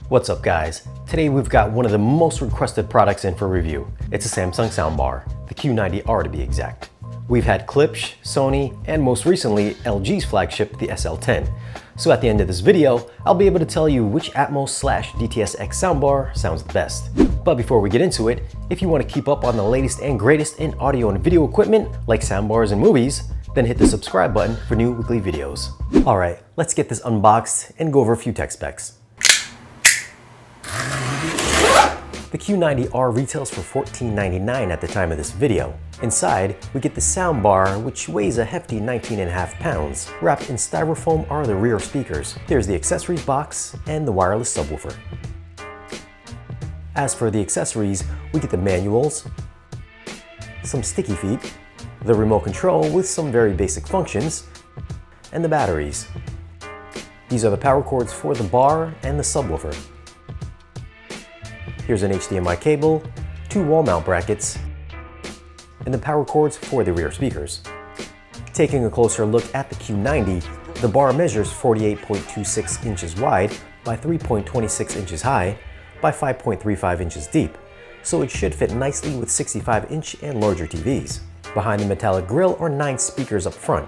What's up guys? Today we've got one of the most requested products in for review. It's a Samsung soundbar, the Q90R to be exact. We've had Klipsch, Sony, and most recently LG's flagship, the SL10. So at the end of this video, I'll be able to tell you which Atmos/DTS-X soundbar sounds the best. But before we get into it, if you want to keep up on the latest and greatest in audio and video equipment, like soundbars and movies, then hit the subscribe button for new weekly videos. Alright, let's get this unboxed and go over a few tech specs. The Q90R retails for $14.99 at the time of this video. Inside, we get the soundbar, which weighs a hefty 19.5 pounds. Wrapped in styrofoam are the rear speakers. There's the accessories box and the wireless subwoofer. As for the accessories, we get the manuals, some sticky feet, the remote control with some very basic functions, and the batteries. These are the power cords for the bar and the subwoofer. Here's an HDMI cable, 2 wall mount brackets, and the power cords for the rear speakers. Taking a closer look at the Q90, the bar measures 48.26 inches wide by 3.26 inches high by 5.35 inches deep, so it should fit nicely with 65-inch and larger TVs. Behind the metallic grille are 9 speakers up front.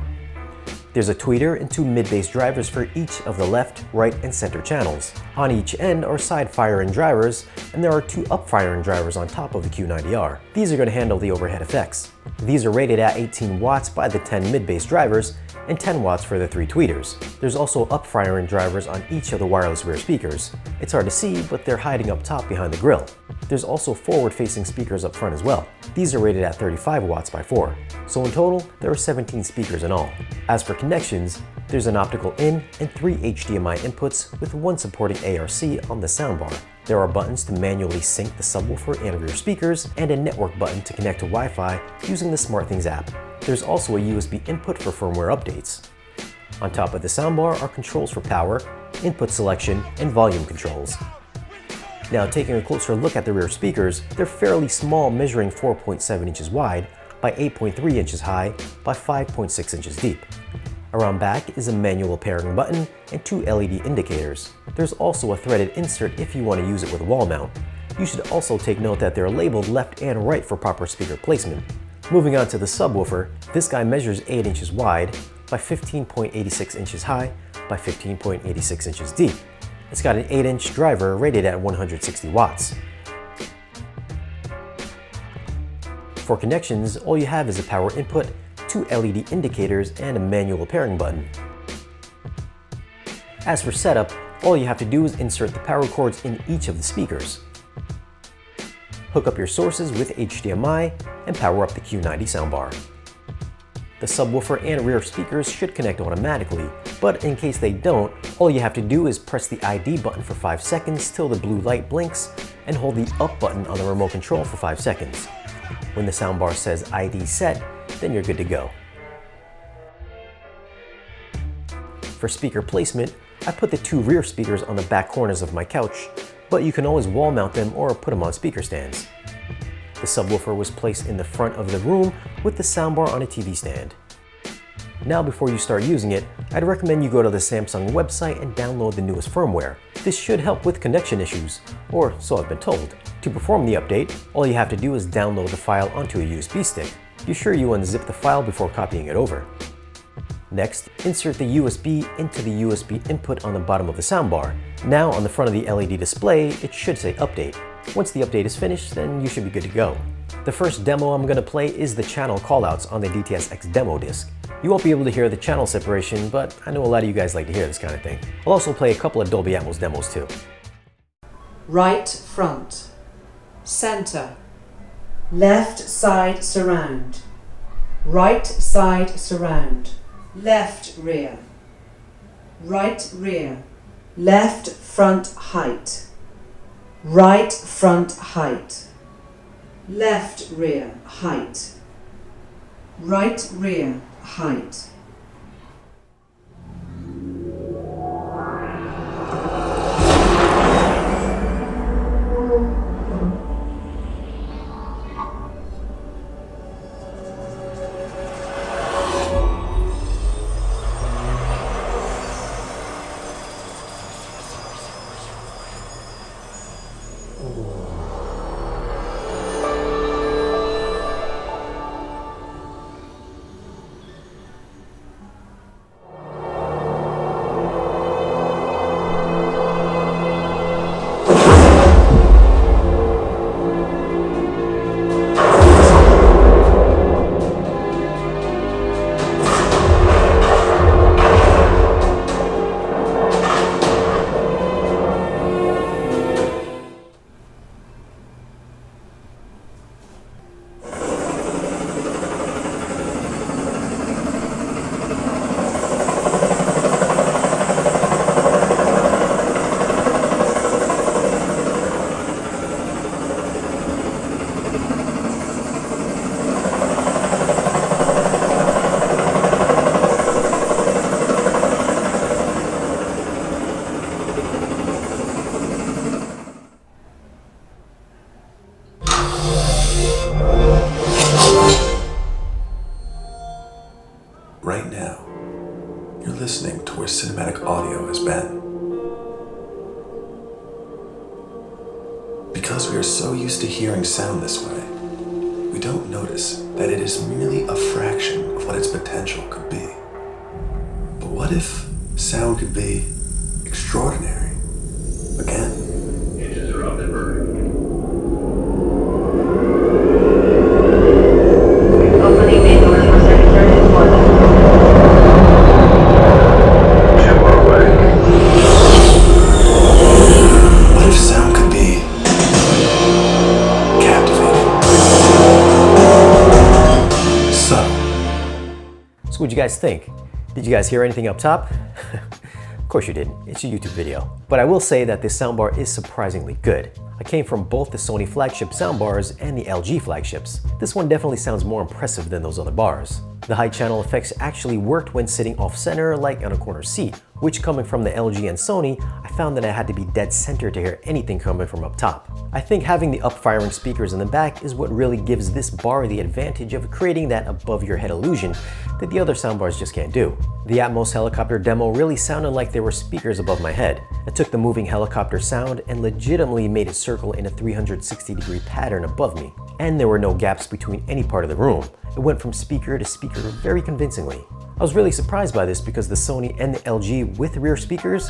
There's a tweeter and 2 mid-bass drivers for each of the left, right, and center channels. On each end are side firing drivers, and there are 2 up firing drivers on top of the Q90R. These are going to handle the overhead effects. These are rated at 18 watts by the 10 mid-bass drivers and 10 watts for the 3 tweeters. There's also up firing drivers on each of the wireless rear speakers. It's hard to see, but they're hiding up top behind the grille. There's also forward-facing speakers up front as well. These are rated at 35 watts by 4. So in total, there are 17 speakers in all. As for connections, there's an optical in and 3 HDMI inputs with 1 supporting ARC on the soundbar. There are buttons to manually sync the subwoofer and rear speakers, and a network button to connect to Wi-Fi using the SmartThings app. There's also a USB input for firmware updates. On top of the soundbar are controls for power, input selection, and volume controls. Now taking a closer look at the rear speakers, they're fairly small, measuring 4.7 inches wide by 8.3 inches high by 5.6 inches deep. Around back is a manual pairing button and 2 LED indicators. There's also a threaded insert if you want to use it with wall mount. You should also take note that they're labeled left and right for proper speaker placement. Moving on to the subwoofer, this guy measures 8 inches wide by 15.86 inches high by 15.86 inches deep. It's got an 8-inch driver rated at 160 watts. For connections, all you have is a power input, 2 LED indicators, and a manual pairing button. As for setup, all you have to do is insert the power cords in each of the speakers. Hook up your sources with HDMI and power up the Q90 soundbar. The subwoofer and rear speakers should connect automatically, but in case they don't, all you have to do is press the ID button for 5 seconds till the blue light blinks and hold the up button on the remote control for 5 seconds. When the soundbar says ID set, then you're good to go. For speaker placement, I put the 2 rear speakers on the back corners of my couch, but you can always wall mount them or put them on speaker stands. The subwoofer was placed in the front of the room with the soundbar on a TV stand. Now before you start using it, I'd recommend you go to the Samsung website and download the newest firmware. This should help with connection issues, or so I've been told. To perform the update, all you have to do is download the file onto a USB stick. Be sure you unzip the file before copying it over. Next, insert the USB into the USB input on the bottom of the soundbar. Now on the front of the LED display, it should say Update. Once the update is finished, then you should be good to go. The first demo I'm going to play is the channel callouts on the DTS-X demo disc. You won't be able to hear the channel separation, but I know a lot of you guys like to hear this kind of thing. I'll also play a couple of Dolby Atmos demos too. Right front, center, left side surround, right side surround, left rear, right rear, left front height, right front height, left rear height, right rear height. listening to where cinematic audio has been. Because we are so used to hearing sound this way, we don't notice that it is merely a fraction of what its potential could be. But what if sound could be extraordinary? Again. Interrupted burn. Opening main doors for secondary deployment. What if sound could be captivating? Subtle. So what'd you guys think? Did you guys hear anything up top? Of course you didn't, it's a YouTube video. But I will say that this soundbar is surprisingly good. I came from both the Sony flagship soundbars and the LG flagships. This one definitely sounds more impressive than those other bars. The high channel effects actually worked when sitting off center like on a corner seat, which coming from the LG and Sony, I found that I had to be dead center to hear anything coming from up top. I think having the up-firing speakers in the back is what really gives this bar the advantage of creating that above-your-head illusion that the other soundbars just can't do. The Atmos helicopter demo really sounded like there were speakers above my head. I took the moving helicopter sound and legitimately made it circle in a 360-degree pattern above me. And there were no gaps between any part of the room. It went from speaker to speaker very convincingly. I was really surprised by this because the Sony and the LG with rear speakers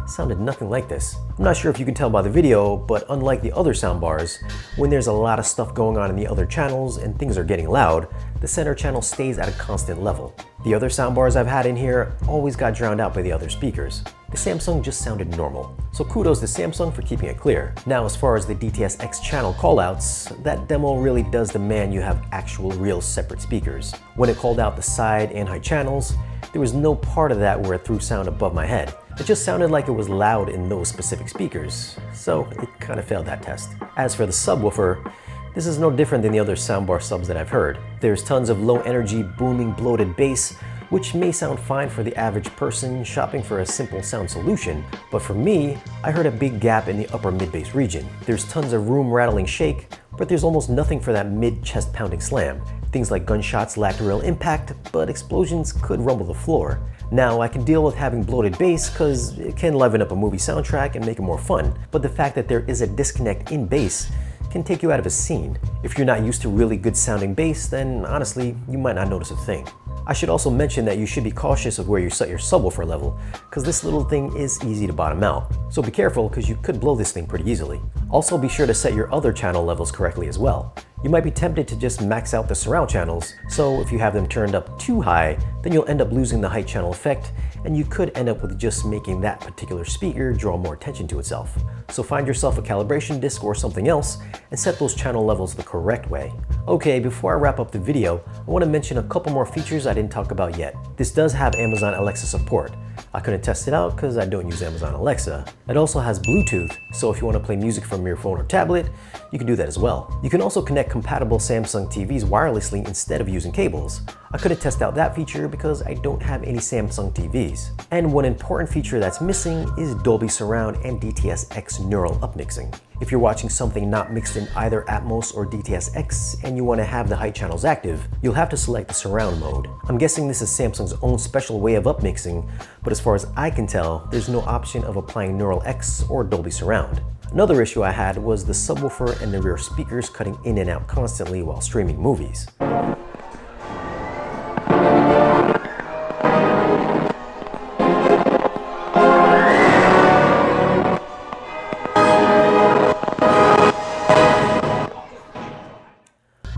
sounded nothing like this. I'm not sure if you can tell by the video, but unlike the other soundbars, when there's a lot of stuff going on in the other channels and things are getting loud, the center channel stays at a constant level. The other soundbars I've had in here always got drowned out by the other speakers. The Samsung just sounded normal. So kudos to Samsung for keeping it clear. Now, as far as the DTS X channel callouts, that demo really does demand you have actual real separate speakers. When it called out the side and high channels, there was no part of that where it threw sound above my head. It just sounded like it was loud in those specific speakers, so it kind of failed that test. As for the subwoofer, this is no different than the other soundbar subs that I've heard. There's tons of low energy, booming, bloated bass, which may sound fine for the average person shopping for a simple sound solution, but for me, I heard a big gap in the upper mid-bass region. There's tons of room-rattling shake, but there's almost nothing for that mid-chest pounding slam. Things like gunshots lacked real impact, but explosions could rumble the floor. Now, I can deal with having bloated bass because it can liven up a movie soundtrack and make it more fun, but the fact that there is a disconnect in bass can take you out of a scene. If you're not used to really good sounding bass, then honestly, you might not notice a thing. I should also mention that you should be cautious of where you set your subwoofer level, because this little thing is easy to bottom out. So be careful, because you could blow this thing pretty easily. Also be sure to set your other channel levels correctly as well. You might be tempted to just max out the surround channels, so if you have them turned up too high, then you'll end up losing the height channel effect, and you could end up with just making that particular speaker draw more attention to itself. So find yourself a calibration disc or something else, and set those channel levels the correct way. Okay, before I wrap up the video, I want to mention a couple more features I didn't talk about yet. This does have Amazon Alexa support. I couldn't test it out because I don't use Amazon Alexa. It also has Bluetooth, so if you want to play music from your phone or tablet, you can do that as well. You can also connect compatible Samsung TVs wirelessly instead of using cables. I couldn't test out that feature because I don't have any Samsung TVs. And one important feature that's missing is Dolby Surround and DTS X neural upmixing. If you're watching something not mixed in either Atmos or DTS X and you want to have the high channels active, you'll have to select the surround mode. I'm guessing this is Samsung's own special way of upmixing, but as far as I can tell, there's no option of applying Neural X or Dolby Surround. Another issue I had was the subwoofer and the rear speakers cutting in and out constantly while streaming movies.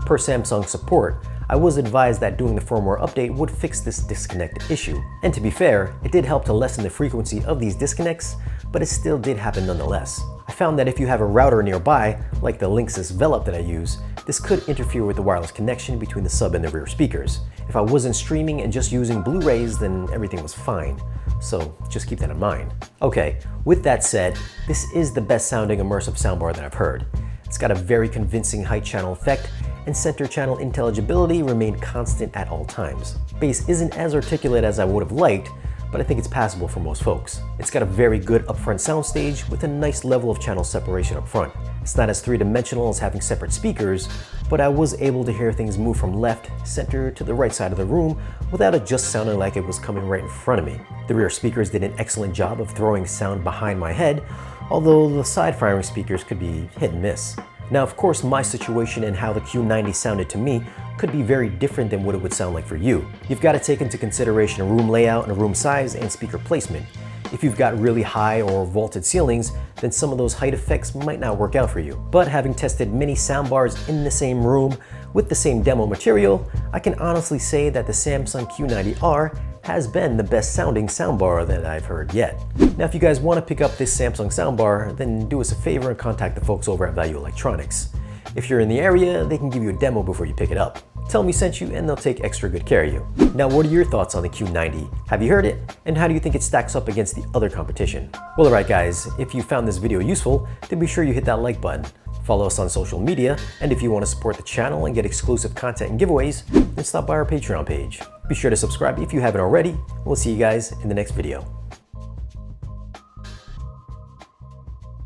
Per Samsung support, I was advised that doing the firmware update would fix this disconnect issue. And to be fair, it did help to lessen the frequency of these disconnects, but it still did happen nonetheless. I found that if you have a router nearby, like the Linksys Velop that I use, this could interfere with the wireless connection between the sub and the rear speakers. If I wasn't streaming and just using Blu-rays, then everything was fine. So just keep that in mind. Okay, with that said, this is the best sounding immersive soundbar that I've heard. It's got a very convincing height channel effect, and center channel intelligibility remained constant at all times. Bass isn't as articulate as I would have liked, but I think it's passable for most folks. It's got a very good upfront soundstage with a nice level of channel separation up front. It's not as three-dimensional as having separate speakers, but I was able to hear things move from left, center to the right side of the room without it just sounding like it was coming right in front of me. The rear speakers did an excellent job of throwing sound behind my head, although the side-firing speakers could be hit and miss. Now, of course, my situation and how the Q90 sounded to me could be very different than what it would sound like for you. You've got to take into consideration a room layout and a room size and speaker placement. If you've got really high or vaulted ceilings, then some of those height effects might not work out for you. But having tested many soundbars in the same room with the same demo material, I can honestly say that the Samsung Q90R has been the best sounding soundbar that I've heard yet. Now, if you guys want to pick up this Samsung soundbar, then do us a favor and contact the folks over at Value Electronics. If you're in the area, they can give you a demo before you pick it up. Tell them we sent you and they'll take extra good care of you. Now, what are your thoughts on the Q90? Have you heard it? And how do you think it stacks up against the other competition? Well, alright guys, if you found this video useful, then be sure you hit that like button. Follow us on social media, and if you want to support the channel and get exclusive content and giveaways, then stop by our Patreon page. Be sure to subscribe if you haven't already. We'll see you guys in the next video.